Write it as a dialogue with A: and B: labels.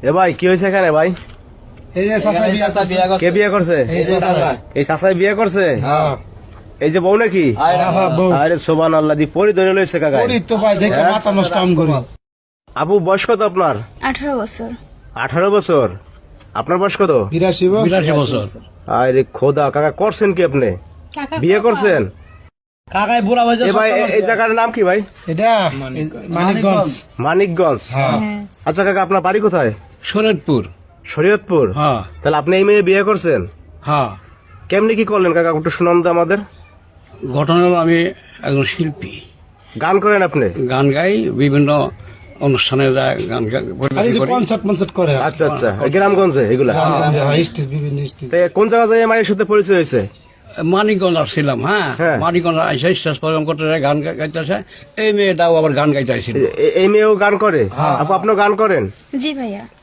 A: এ ভাই কি হয়েছে এখানে ভাই?
B: এই যে চাচা বিয়া করছে।
A: কে বিয়ে করছে?
B: এই যে চাচা।
A: এই চাচাই বিয়ে করছে?
B: হ্যাঁ
A: এই যে বউ নাকি?
B: হ্যাঁ বউ।
A: আরে সুবহানাল্লাহ, দি পরি ধরে লইছে কাকা।
B: ওরে তো ভাই দেখে মাথা নষ্ট আম করি।
A: আপু বয়স কত আপনার?
C: 18 বছর।
A: 18 বছর। আপনার বয়স কত?
B: 82
D: বছর।
A: আরে খোদা, কাকা করছেন কি আপনি? বিয়ে করছেন?
D: কাকাই বুড়া হয়েছে।
A: এ ভাই এই জায়গার নাম কি ভাই?
B: এটা মানিকগঞ্জ।
A: মানিকগঞ্জ।
B: হ্যাঁ
A: আচ্ছা কাকা, আপনার বাড়ি কোথায়?
D: শরীয়তপুর।
A: শরীয়তপুর।
D: হ্যাঁ
A: তাহলে আপনি এই মেয়ে বিয়ে করছেন?
D: হ্যাঁ।
A: কেমনি কি করলেন কাকা, একটু শুনান তো আমাদের।
D: ঘটনা হলো আমি একজন শিল্পী,
A: গান করেন আপনি?
D: গান গাই, বিভিন্ন অনুষ্ঠানে যায় গান
B: আর এই যে
D: করি।
B: কনসার্ট করে।
A: আচ্ছা আচ্ছা, এই গ্রামগঞ্জে এগুলা?
B: স্টেজ বিভিন্ন স্টেজ।
A: তো কোন জায়গা যায় মায়ের সাথে পরিচয় হয়েছে?
D: মানিকগঞ্জ আসছিলাম। হ্যাঁ
A: হ্যাঁ।
D: মানিকগঞ্জ আইসা স্টেজ প্রোগ্রাম করতে যায়, গান গাইতেছে। এই মেয়েটাও আবার গান গাইতে আসছিল।
A: এই মেয়েও গান করে? আপু আপনিও গান করেন?
C: জি ভাইয়া।